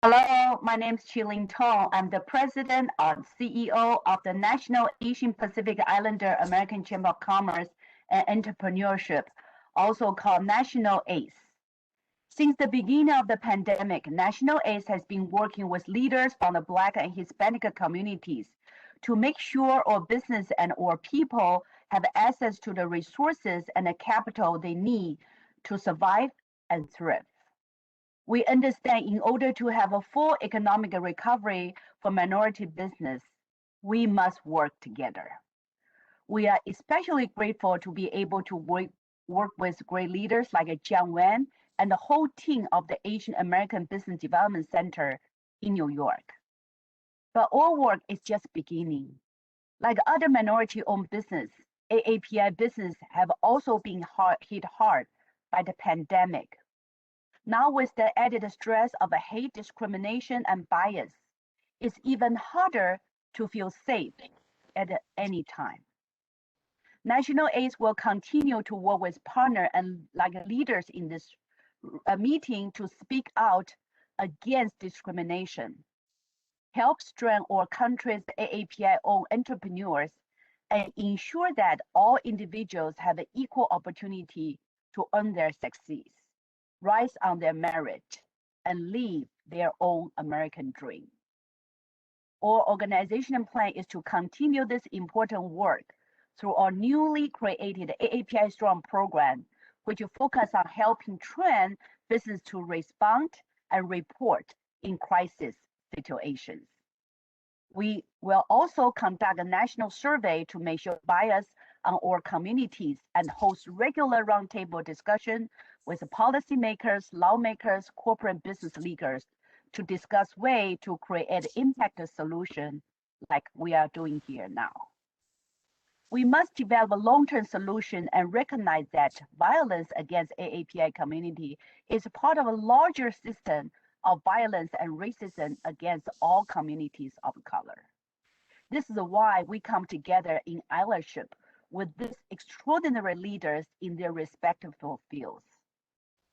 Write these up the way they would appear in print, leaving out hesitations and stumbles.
Hello, my name is Chilin Tong. I'm the president and CEO of the National Asian Pacific Islander American Chamber of Commerce and Entrepreneurship, also called National ACE. Since the beginning of the pandemic, National ACE has been working with leaders from the Black and Hispanic communities to make sure our business and our people have access to the resources and the capital they need to survive and thrive. We understand in order to have a full economic recovery for minority business, we must work together. We are especially grateful to be able to work with great leaders like Jiang Wen and the whole team of the Asian American Business Development Center in New York. But our work is just beginning. Like other minority-owned business, AAPI business have also been hit hard by the pandemic. Now with the added stress of hate, discrimination, and bias, it's even harder to feel safe at any time. National ACE will continue to work with partners and leaders in this meeting to speak out against discrimination, help strengthen our country's AAPI-owned entrepreneurs, and ensure that all individuals have an equal opportunity to earn their success, rise on their merit, and live their own American dream. Our organizational plan is to continue this important work through our newly created AAPI Strong program, which will focus on helping train business to respond and report in crisis situations. We will also conduct a national survey to measure bias on our communities and host regular roundtable discussion with policymakers, lawmakers, corporate business leaders to discuss ways to create impact solution like we are doing here now. We must develop a long-term solution and recognize that violence against AAPI community is part of a larger system of violence and racism against all communities of color. This is why we come together in allyship with these extraordinary leaders in their respective fields.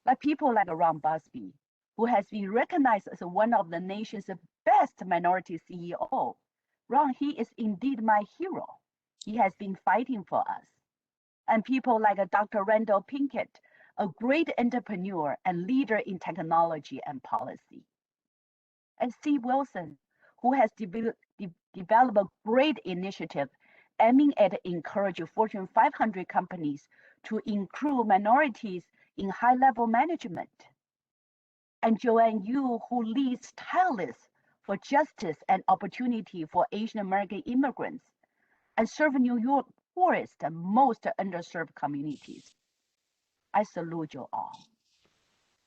Like people like Ron Busby, who has been recognized as one of the nation's best minority CEO. Ron, he is indeed my hero. He has been fighting for us. And people like Dr. Randall Pinkett, a great entrepreneur and leader in technology and policy. And Steve Wilson, who has developed a great initiative aiming at encouraging Fortune 500 companies to include minorities in high-level management. And Joanne Yu, who leads tireless for justice and opportunity for Asian American immigrants and serve New York poorest and most underserved communities. I salute you all.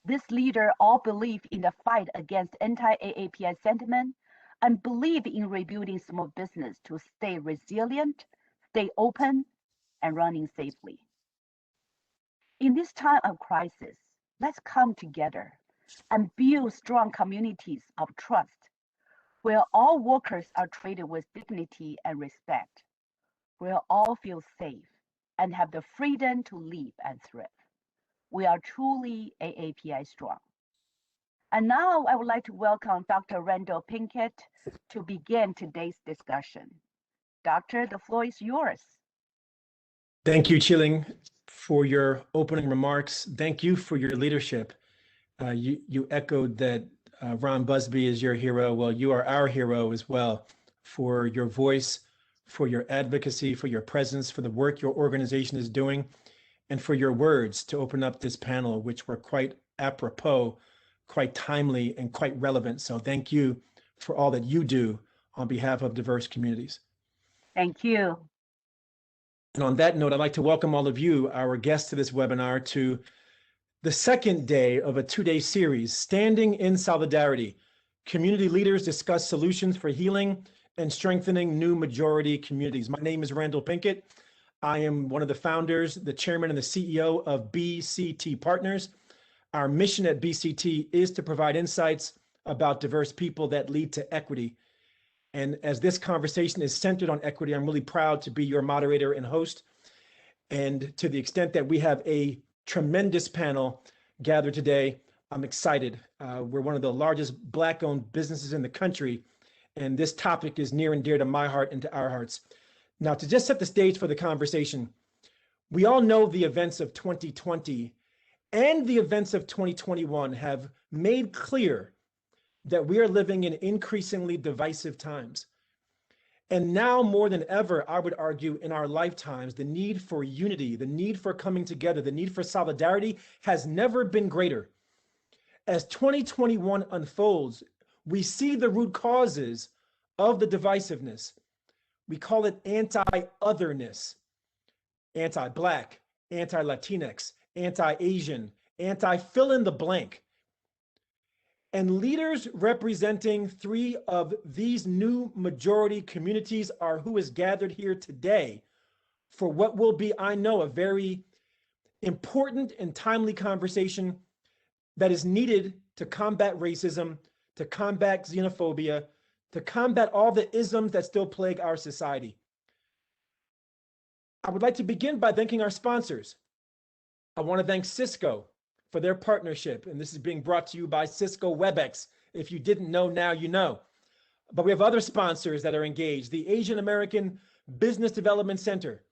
This leader all believe in the fight against anti-AAPI sentiment and believe in rebuilding small business to stay resilient, stay open, and running safely. In this time of crisis, let's come together and build strong communities of trust where all workers are treated with dignity and respect, where all feel safe and have the freedom to live and thrive. We are truly AAPI strong. And now I would like to welcome Dr. Randall Pinkett to begin today's discussion. Doctor, the floor is yours. Thank you, Chilling, for your opening remarks. Thank you for your leadership. You echoed that Ron Busby is your hero. Well, you are our hero as well, for your voice, for your advocacy, for your presence, for the work your organization is doing, and for your words to open up this panel, which were quite apropos, quite timely, and quite relevant. So thank you for all that you do on behalf of diverse communities. Thank you. And on that note, I'd like to welcome all of you, our guests to this webinar, to the second day of a two-day series, Standing in Solidarity. Community leaders discuss solutions for healing and strengthening new majority communities. My name is Randall Pinkett. I am one of the founders, the chairman and the CEO of BCT Partners. Our mission at BCT is to provide insights about diverse people that lead to equity. And as this conversation is centered on equity, I'm really proud to be your moderator and host. And to the extent that we have a tremendous panel gathered today, I'm excited. We're one of the largest Black-owned businesses in the country, and this topic is near and dear to my heart and to our hearts. Now, to just set the stage for the conversation, we all know the events of 2020 and the events of 2021 have made clear that we are living in increasingly divisive times. And now more than ever, I would argue in our lifetimes, the need for unity, the need for coming together, the need for solidarity has never been greater. As 2021 unfolds, we see the root causes of the divisiveness. We call it anti-otherness, anti-Black, anti-Latinx, anti-Asian, anti-fill in the blank. And leaders representing three of these new majority communities are who is gathered here today for what will be, I know, a very important and timely conversation that is needed to combat racism, to combat xenophobia, to combat all the isms that still plague our society. I would like to begin by thanking our sponsors. I want to thank Cisco for their partnership, and this is being brought to you by Cisco WebEx. If you didn't know, now you know. But we have other sponsors that are engaged. The Asian American Business Development Center.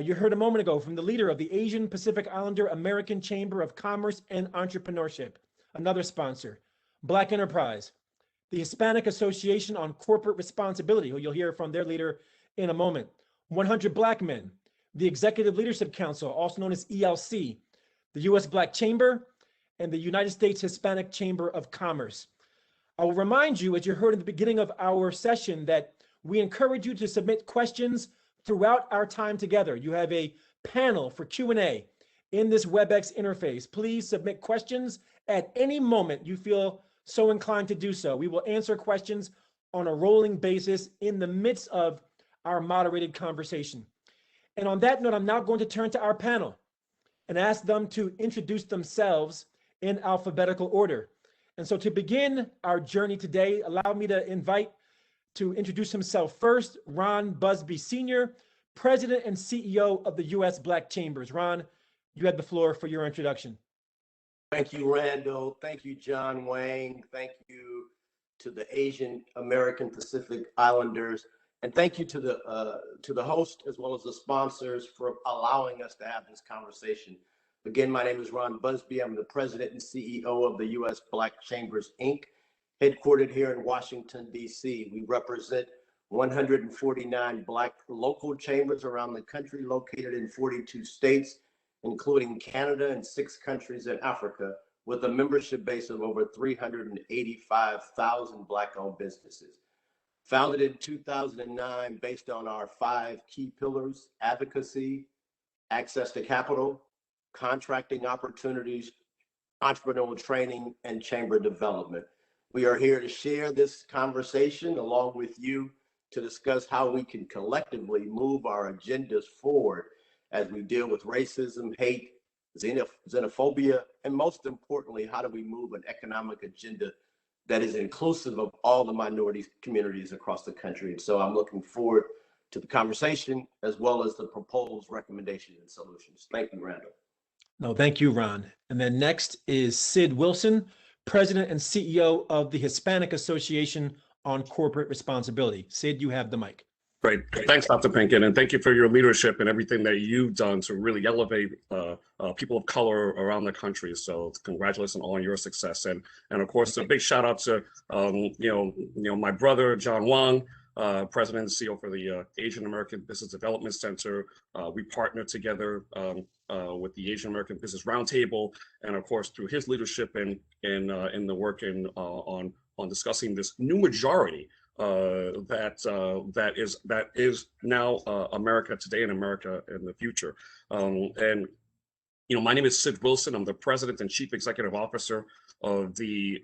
You heard a moment ago from the leader of the Asian Pacific Islander American Chamber of Commerce and Entrepreneurship, another sponsor. Black Enterprise, the Hispanic Association on Corporate Responsibility, who you'll hear from their leader in a moment. 100 Black Men, the Executive Leadership Council, also known as ELC, the U.S. Black Chamber, and the United States Hispanic Chamber of Commerce. I will remind you, as you heard at the beginning of our session, that we encourage you to submit questions throughout our time together. You have a panel for Q&A in this WebEx interface. Please submit questions at any moment you feel so inclined to do so. We will answer questions on a rolling basis in the midst of our moderated conversation. And on that note, I'm now going to turn to our panel and ask them to introduce themselves in alphabetical order. And so to begin our journey today, allow me to introduce himself first, Ron Busby Sr., President and CEO of the U.S. Black Chambers. Ron, you have the floor for your introduction. Thank you, Randall. Thank you, John Wang. Thank you to the Asian American Pacific Islanders. And thank you to the host as well as the sponsors for allowing us to have this conversation. Again, my name is Ron Busby. I'm the president and CEO of the U.S. Black Chambers, Inc., headquartered here in Washington, D.C. We represent 149 Black local chambers around the country, located in 42 states, including Canada and 6 countries in Africa, with a membership base of over 385,000 Black-owned businesses. Founded in 2009 based on our 5 key pillars: advocacy, access to capital, contracting opportunities, entrepreneurial training, and chamber development. We are here to share this conversation along with you to discuss how we can collectively move our agendas forward as we deal with racism, hate, xenophobia, and most importantly, how do we move an economic agenda that is inclusive of all the minority communities across the country. And so I'm looking forward to the conversation as well as the proposed recommendations and solutions. Thank you, Randall. No, thank you, Ron. And then next is Sid Wilson, President and CEO of the Hispanic Association on Corporate Responsibility. Sid, you have the mic. Great. Thanks, Dr. Pinkin, and thank you for your leadership and everything that you've done to really elevate people of color around the country. So congratulations on all your success. And of course, a big shout out to my brother, John Wang, President and CEO for the Asian American Business Development Center. We partner together with the Asian American Business Roundtable, and of course, through his leadership in the work on discussing this new majority that is now America today and America in the future. My name is Sid Wilson. I'm the President and Chief Executive Officer of the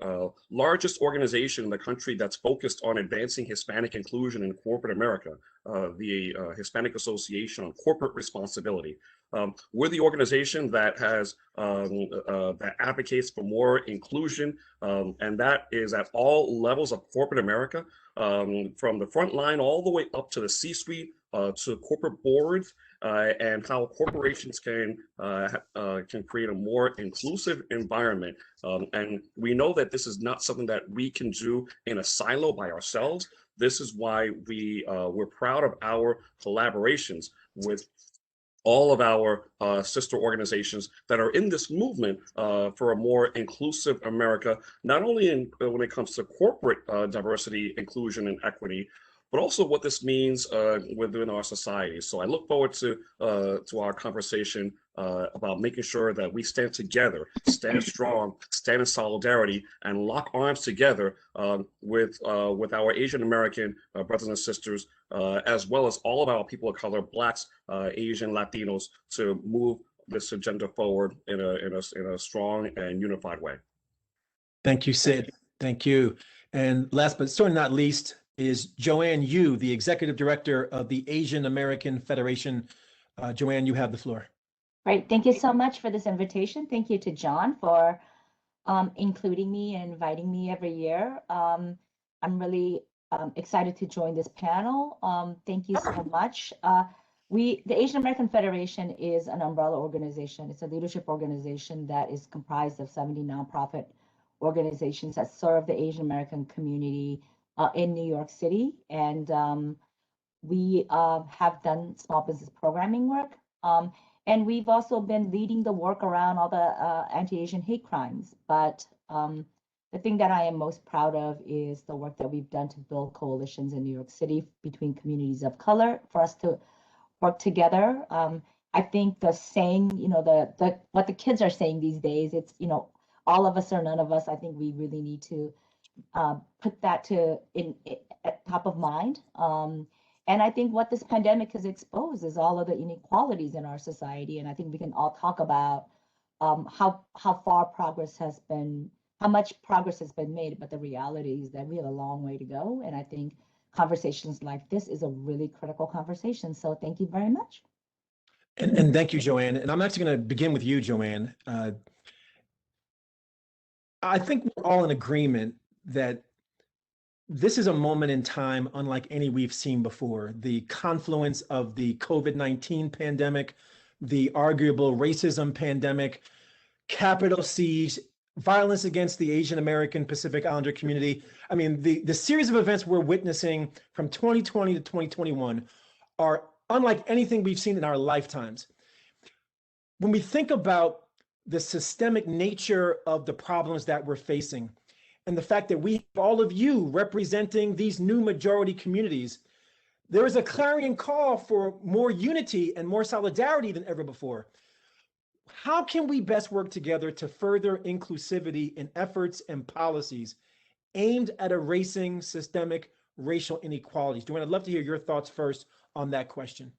largest organization in the country that's focused on advancing Hispanic inclusion in corporate America, the Hispanic Association on Corporate Responsibility. We're the organization that has that advocates for more inclusion, and that is at all levels of corporate America, from the front line all the way up to the C-suite, to corporate boards, and how corporations can create a more inclusive environment. And we know that this is not something that we can do in a silo by ourselves. This is why we're proud of our collaborations with all of our sister organizations that are in this movement for a more inclusive America, not only when it comes to corporate diversity, inclusion, and equity, but also what this means within our society. So I look forward to our conversation about making sure that we stand together, stand strong, stand in solidarity, and lock arms together with our Asian American brothers and sisters, as well as all of our people of color, Blacks, Asian, Latinos, to move this agenda forward in a strong and unified way. Thank you, Sid. Thank you. And last but certainly not least is Joanne Yu, the Executive Director of the Asian American Federation. Joanne, you have the floor. Great. Thank you so much for this invitation. Thank you to John for including me and inviting me every year. I'm really excited to join this panel. Thank you so much. The Asian American Federation is an umbrella organization. It's a leadership organization that is comprised of 70 nonprofit organizations that serve the Asian American community in New York City. And we have done small business programming work. And we've also been leading the work around all the anti-Asian hate crimes. But the thing that I am most proud of is the work that we've done to build coalitions in New York City between communities of color for us to work together. I think the saying, what the kids are saying these days, it's, all of us or none of us. I think we really need to put that at top of mind. And I think what this pandemic has exposed is all of the inequalities in our society. And I think we can all talk about how much progress has been made, but the reality is that we have a long way to go. And I think conversations like this is a really critical conversation. So thank you very much. And thank you, Joanne. And I'm actually going to begin with you, Joanne. I think we're all in agreement that this is a moment in time unlike any we've seen before. The confluence of the COVID-19 pandemic, the arguable racism pandemic, Capitol siege, violence against the Asian American Pacific Islander community. I mean, the series of events we're witnessing from 2020 to 2021 are unlike anything we've seen in our lifetimes. When we think about the systemic nature of the problems that we're facing, and the fact that we have all of you representing these new majority communities, there is a clarion call for more unity and more solidarity than ever before. How can we best work together to further inclusivity in efforts and policies aimed at erasing systemic racial inequalities? Joanne, I'd love to hear your thoughts first on that question.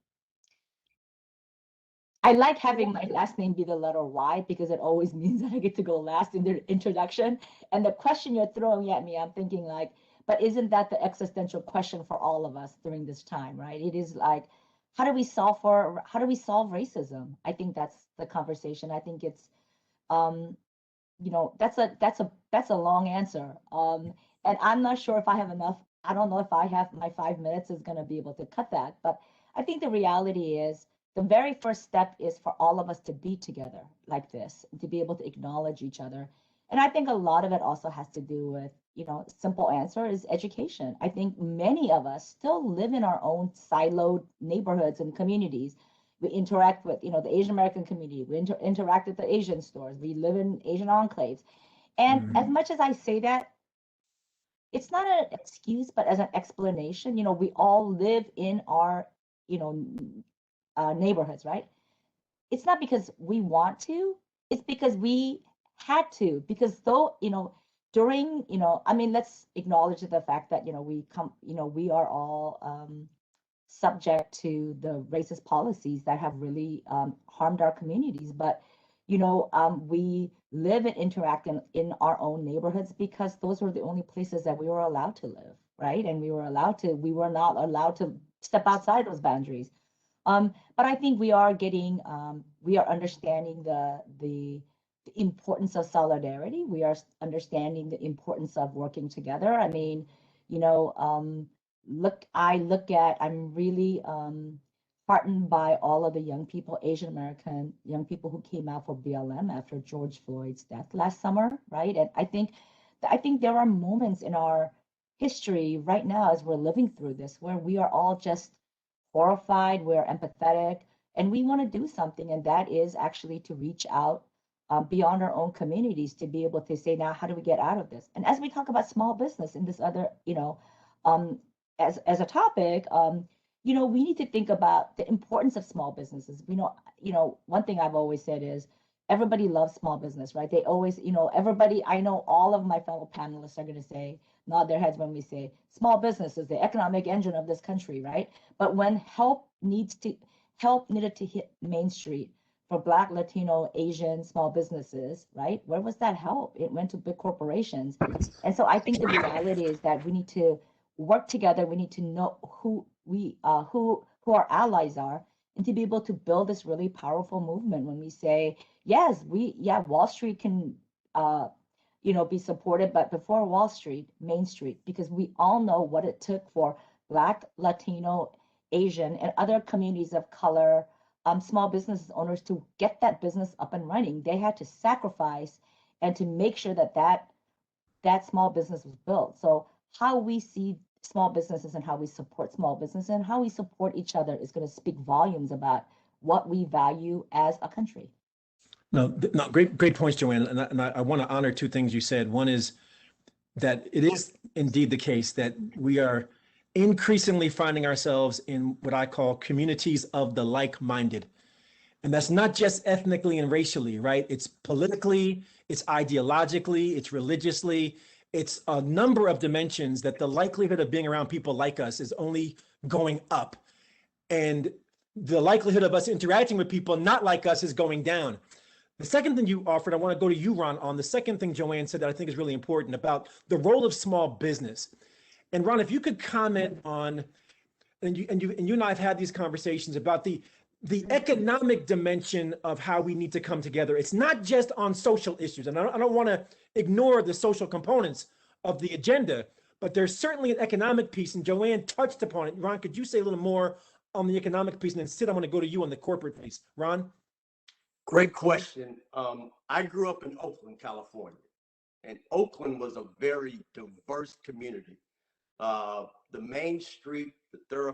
I like having my last name be the letter Y because it always means that I get to go last in the introduction. And the question you're throwing at me, I'm thinking like, but isn't that the existential question for all of us during this time, right? It is like, how do we solve racism? I think that's the conversation. I think it's, that's a long answer. And I'm not sure if I have enough. I don't know if I have my 5 minutes is going to be able to cut that. But I think the reality is, the very first step is for all of us to be together like this, to be able to acknowledge each other. And I think a lot of it also has to do with, simple answer is education. I think many of us still live in our own siloed neighborhoods and communities. We interact with, the Asian American community. We interact with the Asian stores. We live in Asian enclaves. And as much as I say that, it's not an excuse, but as an explanation, we all live in our, neighborhoods, right? It's not because we want to, it's because we had to, because during, let's acknowledge the fact that, we are all subject to the racist policies that have really harmed our communities. But, we live and interact in our own neighborhoods because those were the only places that we were allowed to live, right? And we were not allowed to step outside those boundaries. But I think we are understanding the importance of solidarity. We are understanding the importance of working together. I mean, I'm really heartened by all of the young people, Asian American young people who came out for BLM after George Floyd's death last summer, right? And I think there are moments in our history right now as we're living through this where we are all just horrified, we're empathetic, and we want to do something. And that is actually to reach out beyond our own communities to be able to say, now, how do we get out of this? And as we talk about small business in this other, as a topic, we need to think about the importance of small businesses. One thing I've always said is everybody loves small business, right? They always, everybody, I know all of my fellow panelists are going to say, nod their heads when we say small business is the economic engine of this country, right? But when help needed to hit Main Street for Black, Latino, Asian small businesses, right? Where was that help? It went to big corporations. And so I think the reality is that we need to work together. We need to know who our allies are, and to be able to build this really powerful movement when we say, yes, Wall Street can be supported, but before Wall Street, Main Street, because we all know what it took for Black, Latino, Asian, and other communities of color, small business owners to get that business up and running. They had to sacrifice and to make sure that small business was built. So how we see small businesses and how we support small business and how we support each other is going to speak volumes about what we value as a country. No, great points, Joanne. And I want to honor two things you said. One is that it is indeed the case that we are increasingly finding ourselves in what I call communities of the like-minded. And that's not just ethnically and racially, right? It's politically, it's ideologically, it's religiously, it's a number of dimensions that the likelihood of being around people like us is only going up. And the likelihood of us interacting with people not like us is going down. The second thing you offered, I want to go to you, Ron, on the second thing Joanne said that I think is really important about the role of small business. And Ron, if you could comment on, and you and I have had these conversations about the economic dimension of how we need to come together. It's not just on social issues, and I don't want to ignore the social components of the agenda, but there's certainly an economic piece, and Joanne touched upon it. Ron, could you say a little more on the economic piece, and then Sid, I'm going to go to you on the corporate piece. Ron? Great question. I grew up in Oakland, California, and Oakland was a very diverse community. The main street, the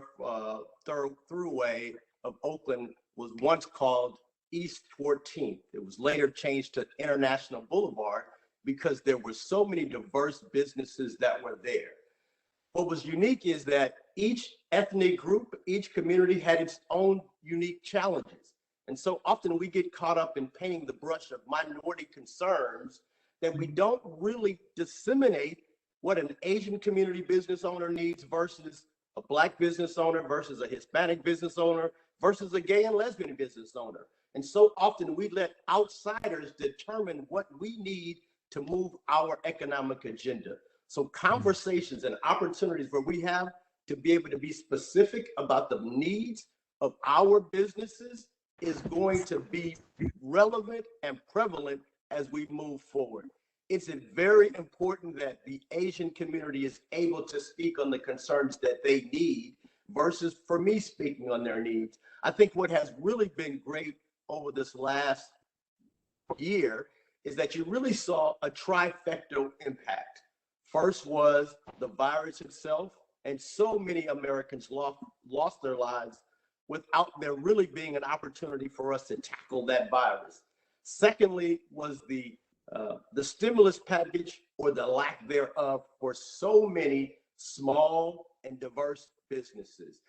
throughway of Oakland was once called East 14th. It was later changed to International Boulevard because there were so many diverse businesses that were there. What was unique is that each ethnic group, each community had its own unique challenges. And so often we get caught up in painting the brush of minority concerns that we don't really disseminate what an Asian community business owner needs versus a Black business owner versus a Hispanic business owner versus a gay and lesbian business owner. And so often we let outsiders determine what we need to move our economic agenda. So conversations and opportunities where we have to be able to be specific about the needs of our businesses is going to be relevant and prevalent as we move forward. It's very important that the Asian community is able to speak on the concerns that they need versus for me speaking on their needs. I think what has really been great over this last year is that you really saw a trifecta impact. First was the virus itself, and so many Americans lost their lives without there really being an opportunity for us to tackle that virus. Secondly was the stimulus package or the lack thereof for so many small and diverse businesses.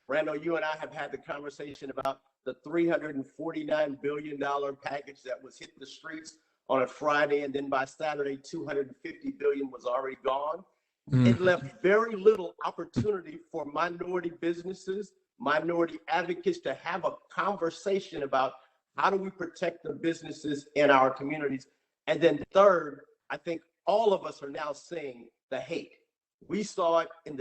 Randall, you and I have had the conversation about the $349 billion package that was hit the streets on a Friday, and then by Saturday, $250 billion was already gone. It left very little opportunity for minority businesses, minority advocates to have a conversation about how do we protect the businesses in our communities. And then third, I think all of us are now seeing the hate. We saw it in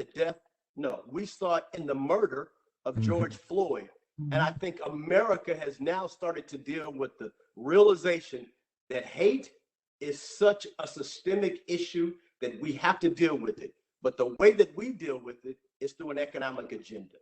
we saw it in the murder of George Floyd. And I think America has now started to deal with the realization that hate is such a systemic issue that we have to deal with it. But the way that we deal with it is through an economic agenda.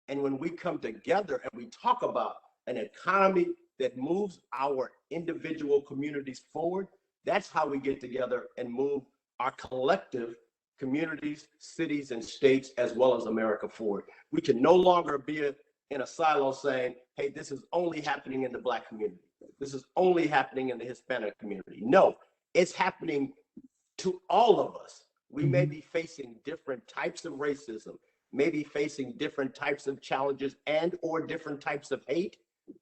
And when we come together and we talk about an economy that moves our individual communities forward, that's how we get together and move our collective communities, cities, and states, as well as America forward. We can no longer be in a silo saying, hey, this is only happening in the Black community. This is only happening in the Hispanic community. No, it's happening to all of us. We may be facing different types of racism, maybe facing different types of challenges and or different types of hate.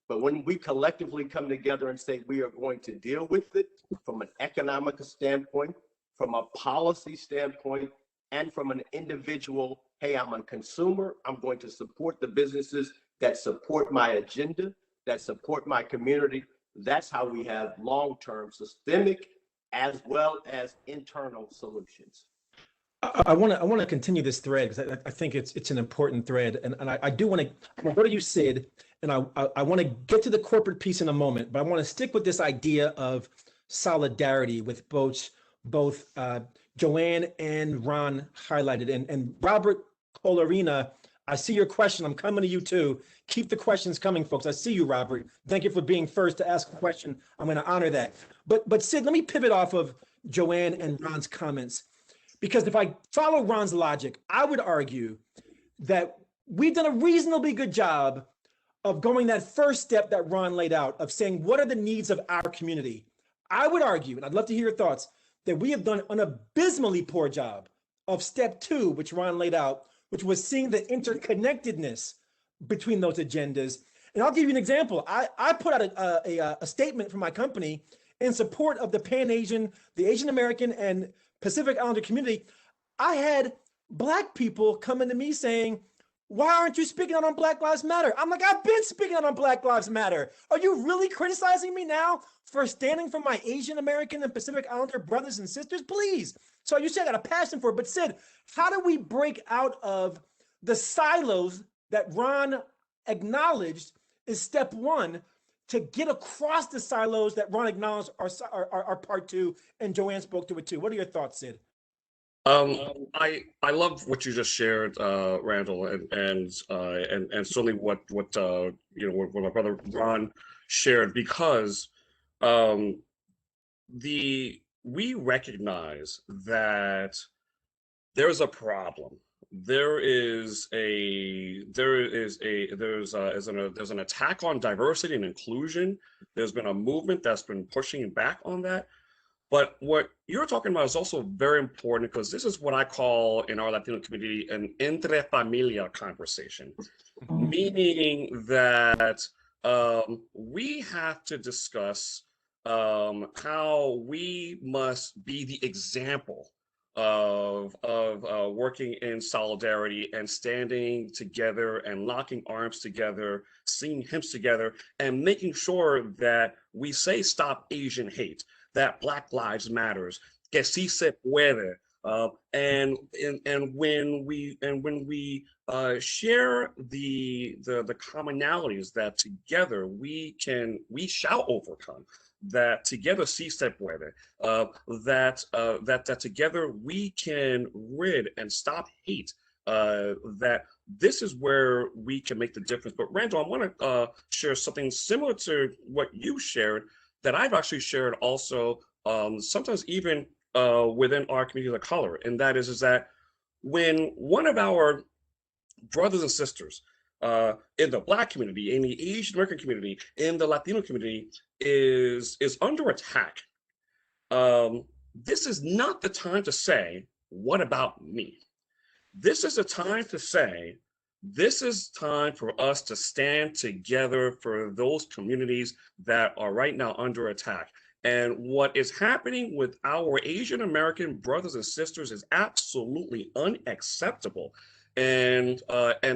But when we collectively come together and say we are going to deal with it from an economic standpoint, from a policy standpoint, and from an individual, hey, I'm a consumer, I'm going to support the businesses that support my agenda, that support my community. That's how we have long-term systemic as well as internal solutions. I want to continue this thread because I think it's an important thread, and I do want to go to you, Sid, and I want to get to the corporate piece in a moment, but I want to stick with this idea of solidarity with both Joanne and Ron highlighted, and Robert Colarina. I see your question. I'm coming to you too. Keep the questions coming, folks. I see you, Robert. Thank you for being first to ask a question. I'm going to honor that. But Sid, let me pivot off of Joanne and Ron's comments. Because if I follow Ron's logic, I would argue that we've done a reasonably good job of going that first step that Ron laid out of saying, what are the needs of our community? I would argue, and I'd love to hear your thoughts, that we have done an abysmally poor job of step 2, which Ron laid out, which was seeing the interconnectedness between those agendas. And I'll give you an example. I put out a statement from my company in support of the Pan-Asian, the Asian American and Pacific Islander community. I had Black people coming to me saying, why aren't you speaking out on Black Lives Matter? I'm like, I've been speaking out on Black Lives Matter. Are you really criticizing me now for standing for my Asian American and Pacific Islander brothers and sisters? Please. So you said I got a passion for it, but Sid, how do we break out of the silos that Ron acknowledged is step 1 to get across the silos that Ron acknowledged are part 2, and Joanne spoke to it too? What are your thoughts, Sid? I love what you just shared, Randall, and certainly what my brother Ron shared, because we recognize that there's a problem. There's an attack on diversity and inclusion. There's been a movement that's been pushing back on that. But what you're talking about is also very important, because this is what I call in our Latino community an entre familia conversation, meaning that we have to discuss how we must be the example of working in solidarity and standing together and locking arms together, singing hymns together, and making sure that we say stop Asian hate, that Black Lives Matters, que sí se puede, and when we share the commonalities that together we shall overcome, that together sí se puede, that together we can rid and stop hate, that this is where we can make the difference. But Randall, I want to share something similar to what you shared, that I've actually shared also, sometimes even within our community of color, and that is that when one of our brothers and sisters in the Black community, in the Asian American community, in the Latino community is under attack, this is not the time to say, what about me? This is a time to say, this is time for us to stand together for those communities that are right now under attack. And what is happening with our Asian American brothers and sisters is absolutely unacceptable. And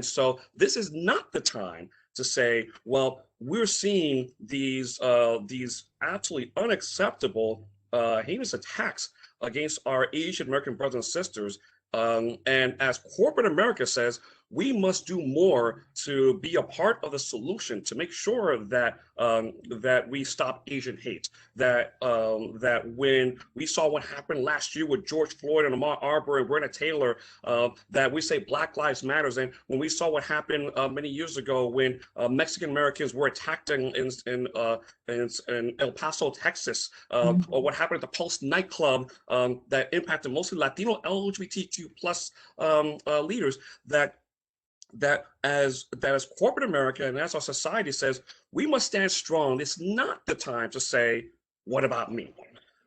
so this is not the time to say, well, we're seeing these absolutely unacceptable heinous attacks against our Asian American brothers and sisters. And as corporate America says, we must do more to be a part of the solution to make sure that that we stop Asian hate. That when we saw what happened last year with George Floyd and Ahmaud Arbery and Breonna Taylor, that we say Black Lives Matters. And when we saw what happened many years ago when Mexican Americans were attacked in El Paso, Texas, or what happened at the Pulse nightclub that impacted mostly Latino LGBTQ plus leaders, that as corporate America and as our society says, we must stand strong. It's not the time to say, what about me?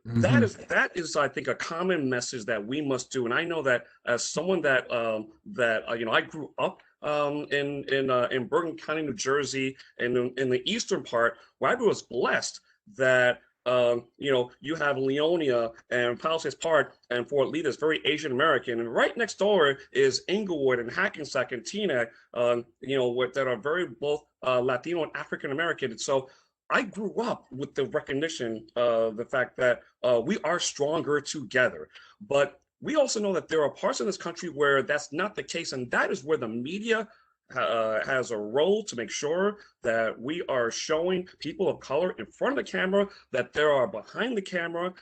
That is, I think, a common message that we must do. And I know that as someone that I grew up in Bergen County, New Jersey, and in the eastern part, where I was blessed that you have Leonia and Palisades Park and Fort Lee that's very Asian American, and right next door is Inglewood and Hackensack and Teaneck, that are very both Latino and African American. And so I grew up with the recognition of the fact that we are stronger together. But we also know that there are parts of this country where that's not the case, and that is where the media has a role to make sure that we are showing people of color in front of the camera, that there are behind the camera,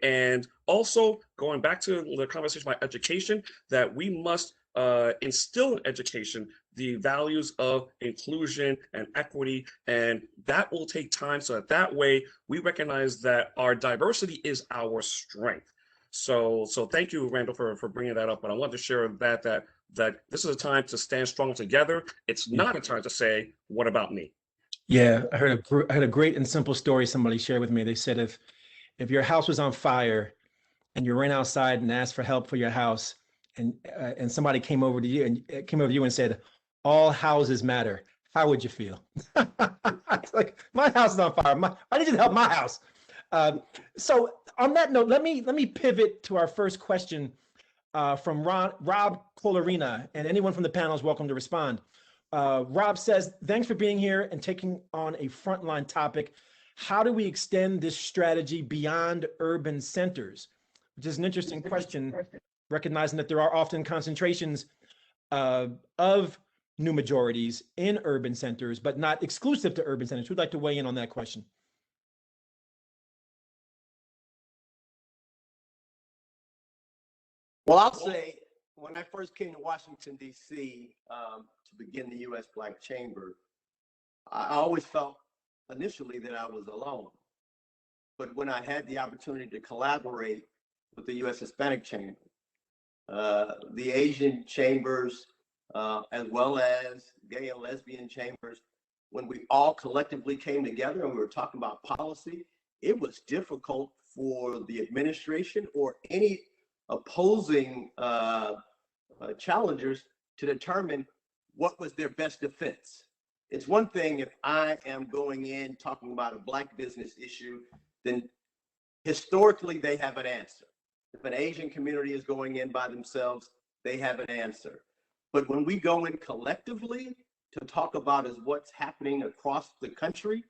and also going back to the conversation about education, that we must instill in education the values of inclusion and equity, and that will take time, so that way we recognize that our diversity is our strength. So thank you, Randall, for bringing that up. But I want to share that this is a time to stand strong together. It's not a time to say, what about me? Yeah, I heard a great and simple story somebody shared with me. They said if your house was on fire and you ran outside and asked for help for your house, and somebody came over to you and said, all houses matter, how would you feel? It's like, my house is on fire. I need you to help my house. So on that note, let me pivot to our first question from Rob Colorina, and anyone from the panel is welcome to respond. Rob says, thanks for being here and taking on a frontline topic. How do we extend this strategy beyond urban centers? Which is an interesting question, recognizing that there are often concentrations of new majorities in urban centers, but not exclusive to urban centers. Who'd like to weigh in on that question? Well, I'll say, when I first came to Washington, D.C. To begin the U.S. Black Chamber, I always felt initially that I was alone. But when I had the opportunity to collaborate with the U.S. Hispanic Chamber, the Asian chambers, as well as gay and lesbian chambers, when we all collectively came together and we were talking about policy, it was difficult for the administration or any opposing challengers to determine what was their best defense. It's one thing if I am going in talking about a Black business issue, then historically they have an answer. If an Asian community is going in by themselves, they have an answer. But when we go in collectively to talk about is what's happening across the country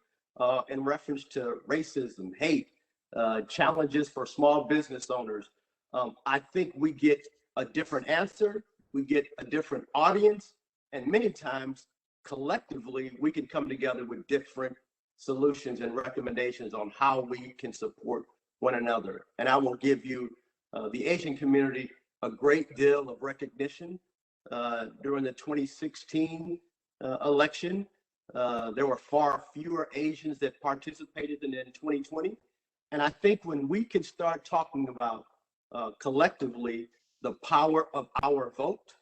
in reference to racism, hate, challenges for small business owners, I think we get a different answer, we get a different audience, and many times collectively we can come together with different solutions and recommendations on how we can support one another. And I will give you the Asian community a great deal of recognition. During the 2016 election, there were far fewer Asians that participated than in 2020. And I think when we can start talking about collectively the power of our vote,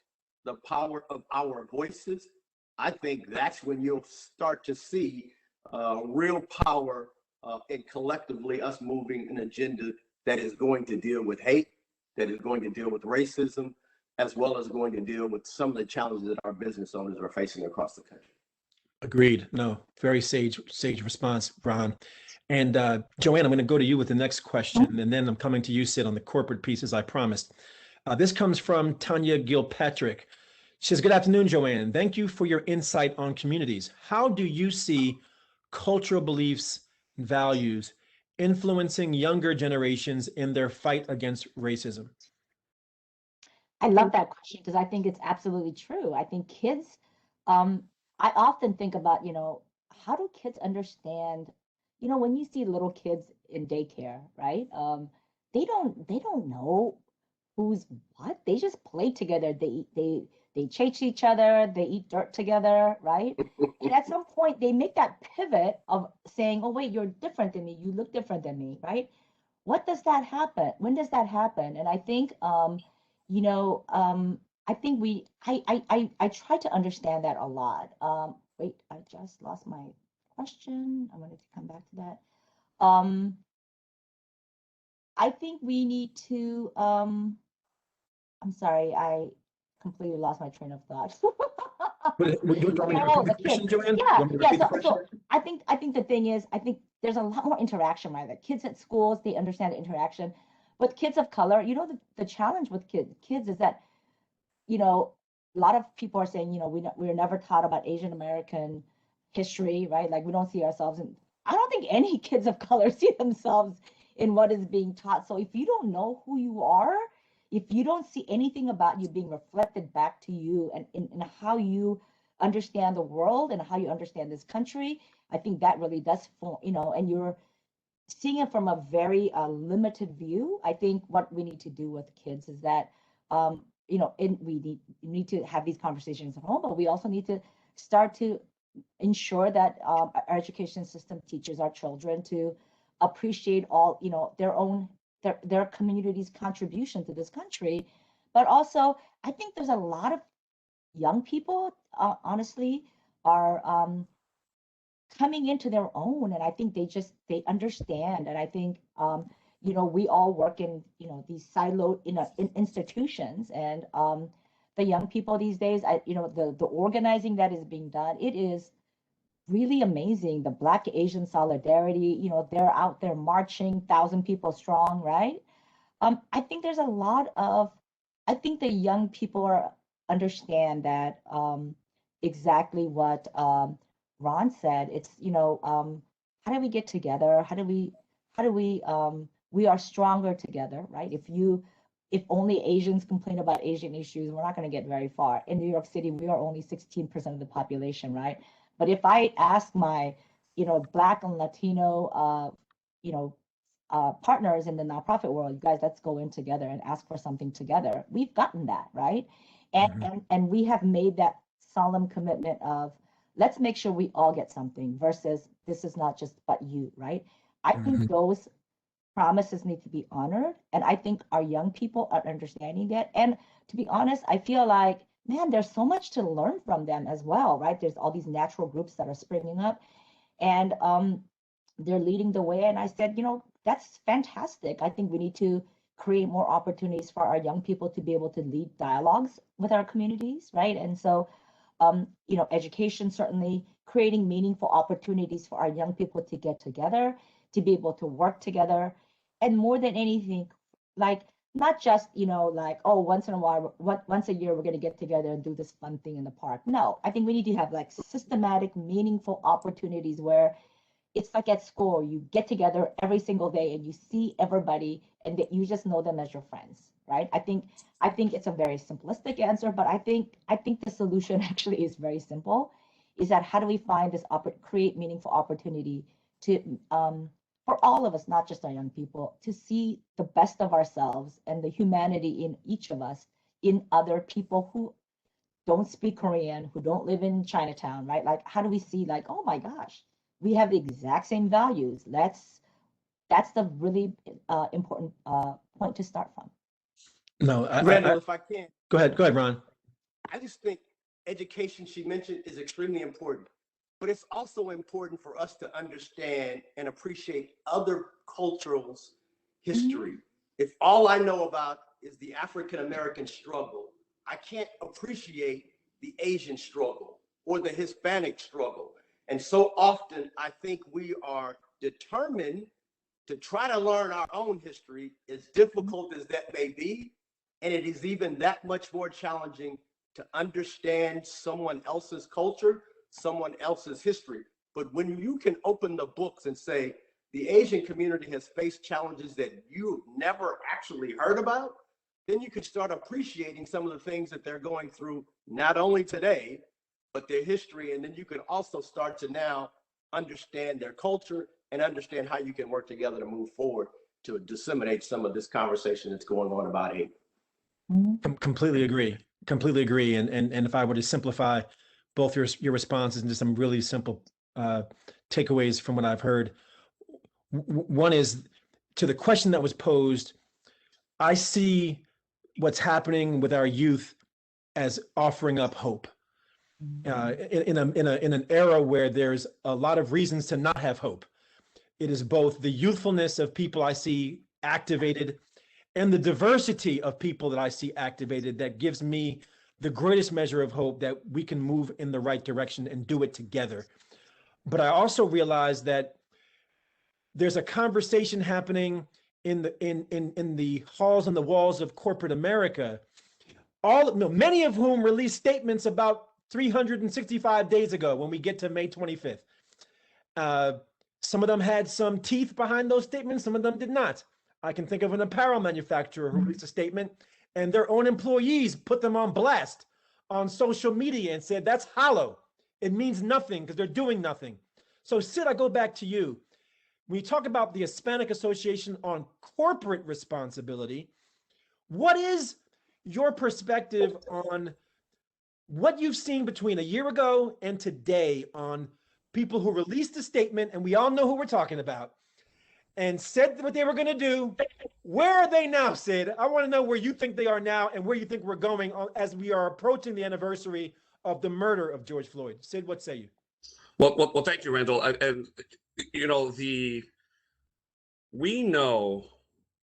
the power of our voices, I think that's when you'll start to see real power in collectively us moving an agenda that is going to deal with hate, that is going to deal with racism, as well as going to deal with some of the challenges that our business owners are facing across the country. Agreed. No, very sage response, Ron. And Joanne, I'm going to go to you with the next question, and then I'm coming to you, Sid, on the corporate piece, as I promised. This comes from Tanya Gilpatrick. She says, good afternoon, Joanne. Thank you for your insight on communities. How do you see cultural beliefs and values influencing younger generations in their fight against racism? I love that question because I think it's absolutely true. I think kids, um, I often think about, how do kids understand, when you see little kids in daycare, right? They don't know who's what. They just play together. They chase each other. They eat dirt together, right? And at some point, they make that pivot of saying, "Oh, wait, you're different than me. You look different than me," right? What does that happen? When does that happen? And I think, you know, I think I try to understand that a lot. Wait, I just lost my question. I wanted to come back to that. I think we need to, I'm sorry, I completely lost my train of thought. Would you want me to Oh, repeat the the question, kids. Joanne? Yeah, You want me to yeah. repeat the So, question? so I think the thing is, I think there's a lot more interaction, right? The kids at schools, they understand the interaction. With kids of color, the challenge with kids is that, a lot of people are saying, we're never taught about Asian American history, right? Like we don't see ourselves in, I don't think any kids of color see themselves in what is being taught. So if you don't know who you are, if you don't see anything about you being reflected back to you and in how you understand the world and how you understand this country, I think that really does form, and you're seeing it from a very limited view. I think what we need to do with kids is that, we need to have these conversations at home, but we also need to start to ensure that our education system teaches our children to appreciate all, their community's contribution to this country. But also, I think there's a lot of young people, honestly, are coming into their own, and I think they understand. And I think, we all work in, these siloed in institutions, and the young people these days, the organizing that is being done, it is really amazing. The Black Asian solidarity, they're out there marching, 1,000 people strong, right? I think there's a lot of, I think the young people understand that, exactly what Ron said. It's, how do we get together? We are stronger together, right? If only Asians complain about Asian issues, we're not going to get very far. In New York City, we are only 16% of the population, right? But if I ask my, Black and Latino, partners in the nonprofit world, you guys, let's go in together and ask for something together. We've gotten that, right? And we have made that solemn commitment of, let's make sure we all get something versus this is not just but you, right? I think those promises need to be honored, and I think our young people are understanding that. And to be honest, I feel like, man, there's so much to learn from them as well, right? There's all these natural groups that are springing up, and they're leading the way. And I said, that's fantastic. I think we need to create more opportunities for our young people to be able to lead dialogues with our communities, right? And so, education, certainly creating meaningful opportunities for our young people to get together, to be able to work together. And more than anything, like, not just, like, oh, once in a while, once a year, we're going to get together and do this fun thing in the park. No, I think we need to have like systematic, meaningful opportunities where it's like at school, you get together every single day and you see everybody and that you just know them as your friends, right? I think it's a very simplistic answer, but I think the solution actually is very simple, is that how do we find this create meaningful opportunity to, for all of us, not just our young people, to see the best of ourselves and the humanity in each of us in other people who don't speak Korean, who don't live in Chinatown, right? Like, how do we see, like, oh my gosh, we have the exact same values. That's the really important point to start from. No, Randall, if I can, go ahead, Ron. I just think education, she mentioned, is extremely important. But it's also important for us to understand and appreciate other cultures' history. If all I know about is the African American struggle, I can't appreciate the Asian struggle or the Hispanic struggle. And so often, I think we are determined to try to learn our own history, as difficult as that may be. And it is even that much more challenging to understand someone else's culture, someone else's history. But when you can open the books and say, the Asian community has faced challenges that you never actually heard about, then you can start appreciating some of the things that they're going through, not only today, but their history. And then you can also start to now understand their culture and understand how you can work together to move forward to disseminate some of this conversation that's going on about hate. Completely agree. Completely agree. And if I were to simplify both your responses into some really simple takeaways from what I've heard, one is to the question that was posed. I see what's happening with our youth as offering up hope in an era where there's a lot of reasons to not have hope. It is both the youthfulness of people I see activated and the diversity of people that I see activated that gives me the greatest measure of hope that we can move in the right direction and do it together. But I also realize that there's a conversation happening in the halls and the walls of corporate America, many of whom released statements about 365 days ago when we get to May 25th. Some of them had some teeth behind those statements, some of them did not. I can think of an apparel manufacturer who released a statement and their own employees put them on blast on social media and said, that's hollow. It means nothing because they're doing nothing. So Sid, I go back to you. When you talk about the Hispanic Association on corporate responsibility, what is your perspective on what you've seen between a year ago and today on people who released a statement, and we all know who we're talking about, and said what they were going to do? Where are they now, Sid? I want to know where you think they are now and where you think we're going as we are approaching the anniversary of the murder of George Floyd. Sid, what say you? Well, thank you, Randall. And you know, we know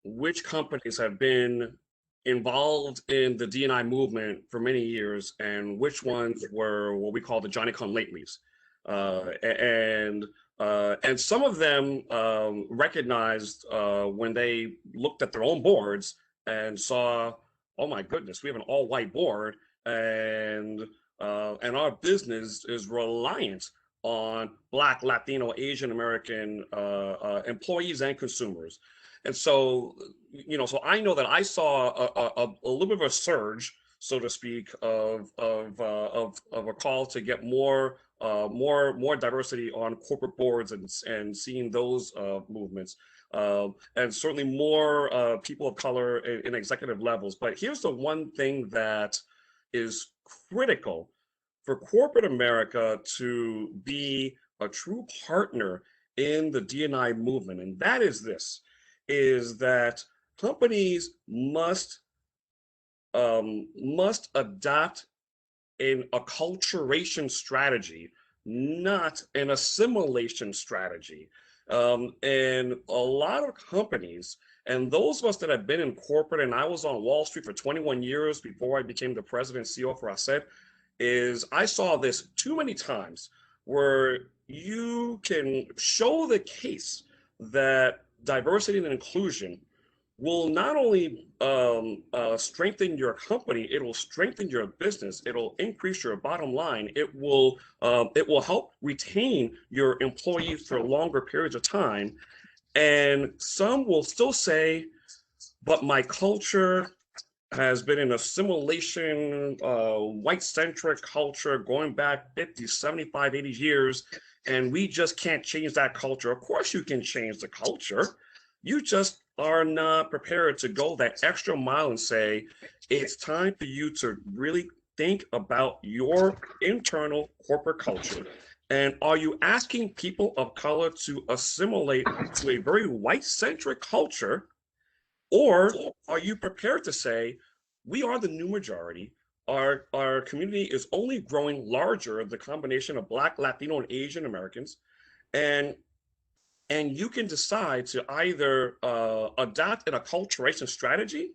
which companies have been involved in the D&I movement for many years, and which ones were what we call the Johnny-come-latelys. And some of them recognized when they looked at their own boards and saw, oh my goodness, we have an all-white board, and our business is reliant on Black, Latino, Asian American employees and consumers. And so, you know, so I know that I saw a little bit of a surge, so to speak, of a call to get more diversity on corporate boards and seeing those movements, and certainly more people of color in executive levels. But here's the one thing that is critical for corporate America to be a true partner in the D&I movement, and that is this, is that companies must adopt an acculturation strategy, not an assimilation strategy. And a lot of companies, and those of us that have been in corporate, and I was on Wall Street for 21 years before I became the president and CEO for ACed, is I saw this too many times where you can show the case that diversity and inclusion will not only strengthen your company, it will strengthen your business, it'll increase your bottom line, it will help retain your employees for longer periods of time. And some will still say, but my culture has been an assimilation, white-centric culture going back 50, 75, 80 years, and we just can't change that culture. Of course you can change the culture. You just are not prepared to go that extra mile and say, it's time for you to really think about your internal corporate culture. And are you asking people of color to assimilate to a very white-centric culture? Or are you prepared to say, we are the new majority, our community is only growing larger, the combination of Black, Latino, and Asian Americans, and you can decide to either adopt an acculturation strategy,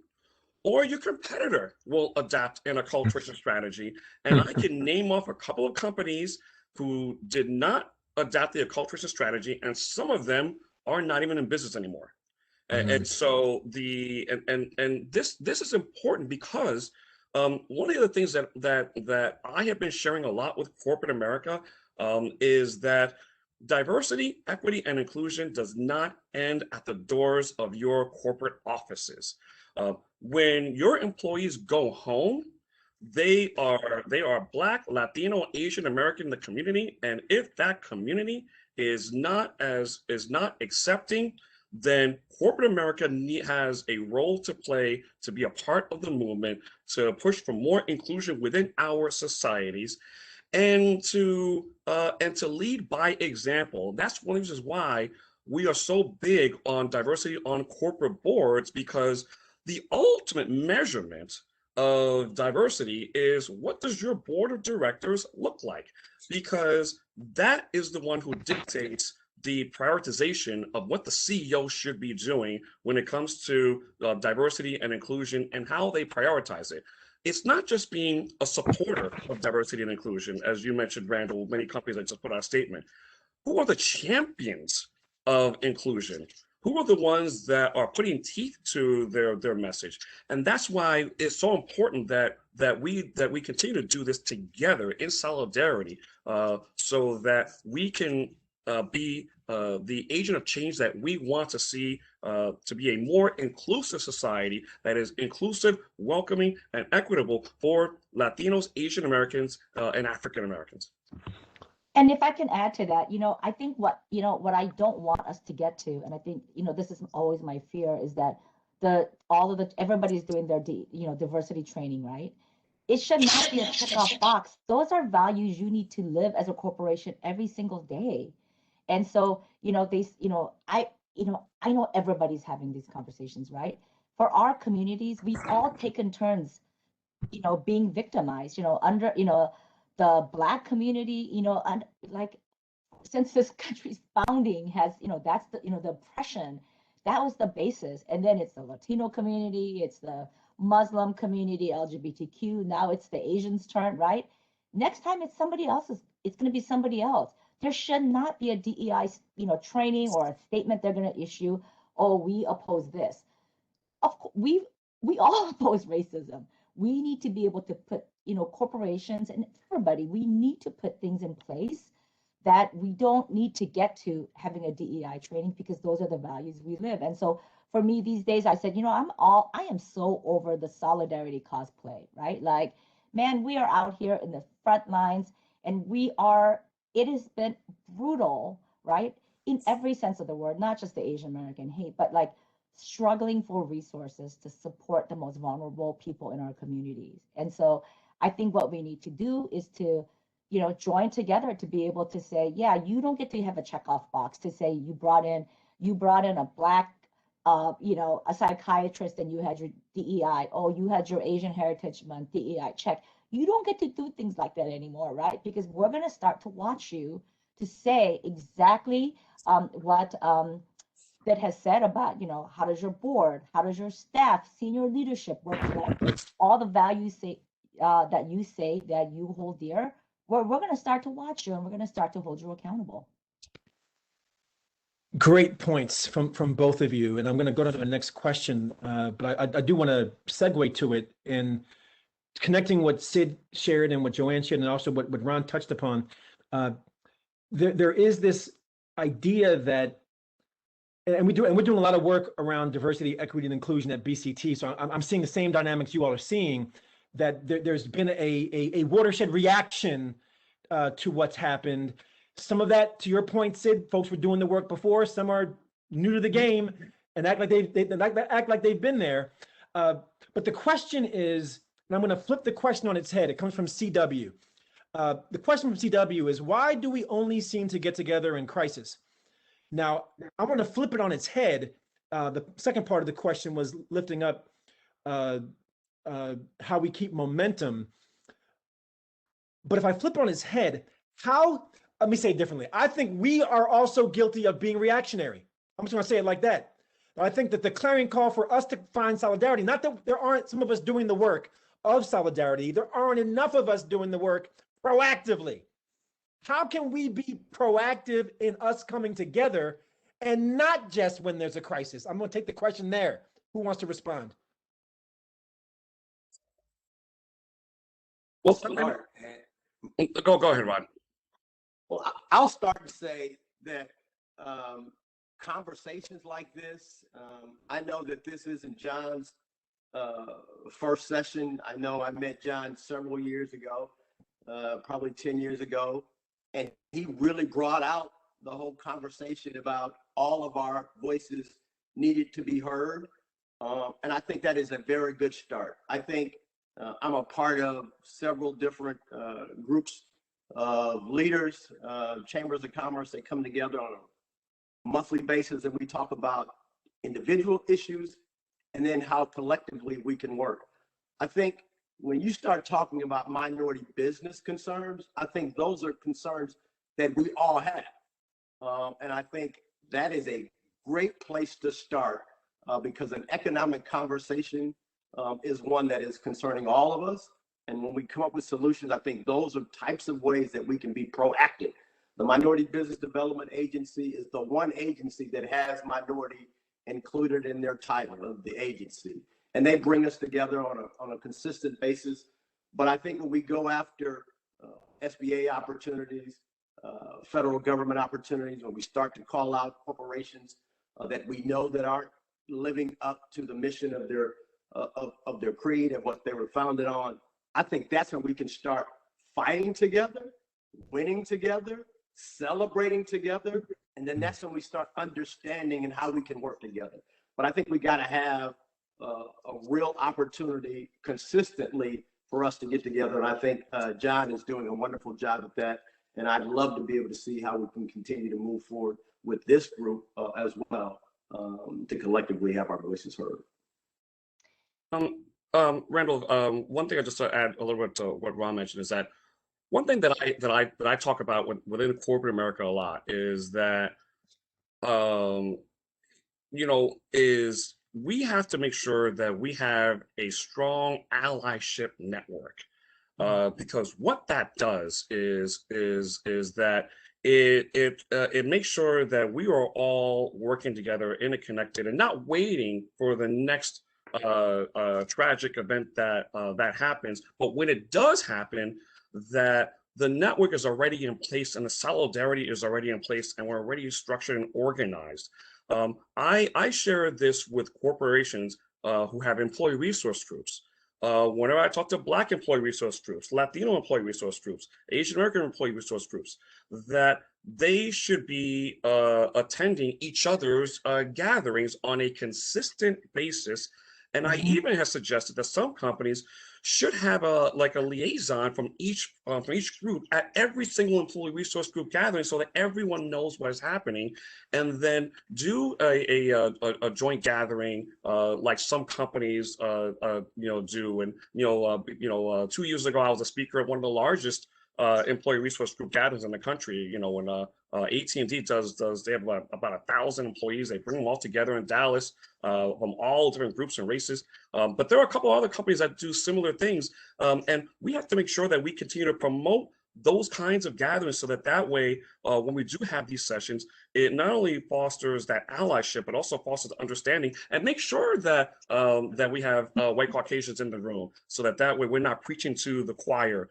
or your competitor will adapt an acculturation strategy. And I can name off a couple of companies who did not adopt the acculturation strategy, and some of them are not even in business anymore. And so this is important because one of the other things that I have been sharing a lot with corporate America is that diversity, equity, and inclusion does not end at the doors of your corporate offices. When your employees go home, they are Black, Latino, Asian American in the community, and if that community is not accepting, then corporate America has a role to play to be a part of the movement, to push for more inclusion within our societies, and to lead by example. That's one of the reasons why we are so big on diversity on corporate boards, because the ultimate measurement of diversity is, what does your board of directors look like? Because that is the one who dictates the prioritization of what the CEO should be doing when it comes to diversity and inclusion and how they prioritize it. It's not just being a supporter of diversity and inclusion, as you mentioned, Randall, many companies that just put out a statement. Who are the champions of inclusion? Who are the ones that are putting teeth to their message? And that's why it's so important that we continue to do this together in solidarity, so that we can be the agent of change that we want to see, to be a more inclusive society that is inclusive, welcoming, and equitable for Latinos, Asian Americans, and African Americans. And if I can add to that, I think what I don't want us to get to, and I think, this is always my fear, is that everybody's doing their diversity training, right? It should not be a check-off box. Those are values you need to live as a corporation every single day. And so, I know everybody's having these conversations, right? For our communities, we've all taken turns, being victimized, under, the Black community, and like, since this country's founding has, that's the, the oppression, that was the basis. And then it's the Latino community, it's the Muslim community, LGBTQ, now it's the Asians' turn, right? Next time it's somebody else's, it's going to be somebody else. There should not be a DEI, training or a statement they're going to issue, oh, we oppose this. Of course, we all oppose racism. We need to be able to put, corporations and everybody, we need to put things in place that we don't need to get to having a DEI training, because those are the values we live. And so for me these days, I said, I am so over the solidarity cosplay, right? Like, man, we are out here in the front lines, and it has been brutal, right? In every sense of the word, not just the Asian American hate, but like struggling for resources to support the most vulnerable people in our communities. And so I think what we need to do is to, join together to be able to say, yeah, you don't get to have a checkoff box to say you brought in a Black, a psychiatrist, and you had your DEI. Oh, you had your Asian Heritage Month DEI check. You don't get to do things like that anymore, right? Because we're going to start to watch you to say exactly what that has said about, how does your board, how does your staff, senior leadership work together? All the values that you hold dear, we're going to start to watch you, and we're going to start to hold you accountable. Great points from both of you. And I'm going to go to the next question, but I do want to segue to it in connecting what Sid shared and what Joanne shared, and also what Ron touched upon. There is this idea that, and we're doing a lot of work around diversity, equity, and inclusion at BCT. So I'm seeing the same dynamics you all are seeing, that there's been a watershed reaction to what's happened. Some of that, to your point, Sid, folks were doing the work before. Some are new to the game and act like they've been there. But the question is, and I'm going to flip the question on its head. It comes from CW. The question from CW is, why do we only seem to get together in crisis? Now, I'm going to flip it on its head. The second part of the question was lifting up how we keep momentum. But if I flip it on its head, let me say it differently. I think we are also guilty of being reactionary. I'm just going to say it like that. I think that the clarion call for us to find solidarity, not that there aren't some of us doing the work of solidarity, there aren't enough of us doing the work proactively. How can we be proactive in us coming together, and not just when there's a crisis? I'm going to take the question there. Who wants to respond? Well, go ahead, Ron. Well, I'll start to say that conversations like this, I know that this isn't John's first session. I know I met John several years ago, probably 10 years ago, and he really brought out the whole conversation about all of our voices needed to be heard. And I think that is a very good start. I think I'm a part of several different groups of leaders, chambers of commerce that come together on a monthly basis, and we talk about individual issues and then how collectively we can work. I think when you start talking about minority business concerns, I think those are concerns that we all have. And I think that is a great place to start because an economic conversation is one that is concerning all of us. And when we come up with solutions, I think those are types of ways that we can be proactive. The Minority Business Development Agency is the one agency that has minority included in their title of the agency. And they bring us together on a consistent basis. But I think when we go after SBA opportunities, federal government opportunities, when we start to call out corporations that we know that aren't living up to the mission of their creed and what they were founded on, I think that's when we can start fighting together, winning together, celebrating together, and then that's when we start understanding and how we can work together. But I think we got to have a real opportunity consistently for us to get together, and I think John is doing a wonderful job at that, and I'd love to be able to see how we can continue to move forward with this group as well, to collectively have our voices heard. Randall, one thing I just to add a little bit to what Ron mentioned is that one thing that I talk about within corporate America a lot is that is we have to make sure that we have a strong allyship network, because what that does is that it makes sure that we are all working together, interconnected, and not waiting for the next tragic event that happens. But when it does happen, that the network is already in place and the solidarity is already in place and we're already structured and organized. I share this with corporations who have employee resource groups. Whenever I talk to Black employee resource groups, Latino employee resource groups, Asian American employee resource groups, that they should be attending each other's gatherings on a consistent basis. And I even have suggested that some companies should have a liaison from each group at every single employee resource group gathering, so that everyone knows what is happening, and then do a joint gathering like some companies do. And 2 years ago, I was a speaker at one of the largest employee resource group gatherings in the country. When AT&T does, they have about 1,000 employees. They bring them all together in Dallas from all different groups and races. But there are a couple other companies that do similar things. And we have to make sure that we continue to promote those kinds of gatherings, so that way, when we do have these sessions, it not only fosters that allyship, but also fosters understanding, and make sure that that we have white Caucasians in the room, so that way we're not preaching to the choir.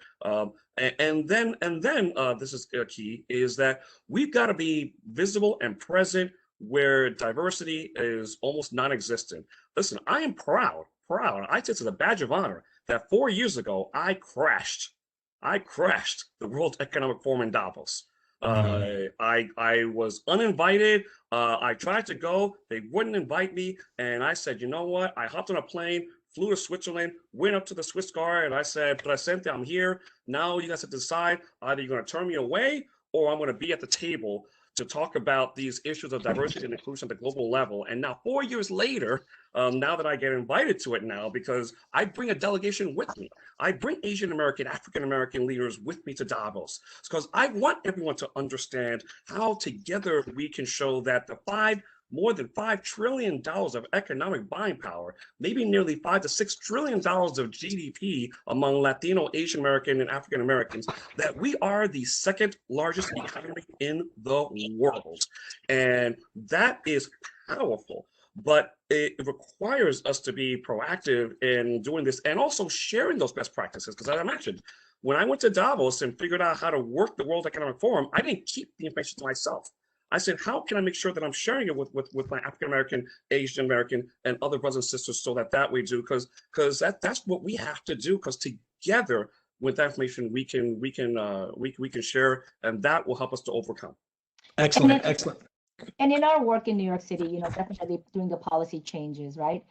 And then this is key, is that we've got to be visible and present where diversity is almost non-existent. Listen, I am proud. I take it as a badge of honor that 4 years ago I crashed the World Economic Forum in Davos. I was uninvited. I tried to go, they wouldn't invite me, and I said, you know what? I hopped on a plane, flew to Switzerland, went up to the Swiss Guard, and I said, Presidente, I'm here. Now you guys have to decide, either you're going to turn me away, or I'm going to be at the table to talk about these issues of diversity and inclusion at the global level. And now 4 years later, now that I get invited to it now, because I bring a delegation with me, I bring Asian American, African American leaders with me to Davos, because I want everyone to understand how together we can show that the more than $5 trillion of economic buying power, maybe nearly $5 to $6 trillion of GDP among Latino, Asian American, and African Americans, that we are the second largest economy in the world. And that is powerful, but it requires us to be proactive in doing this and also sharing those best practices. Because as I mentioned, when I went to Davos and figured out how to work the World Economic Forum, I didn't keep the information to myself. I said, how can I make sure that I'm sharing it with my African American, Asian American, and other brothers and sisters, so that we do, because that's what we have to do, because together with that information we can share, and that will help us to overcome. Excellent, excellent. And in our work in New York City, you know, definitely doing the policy changes, right?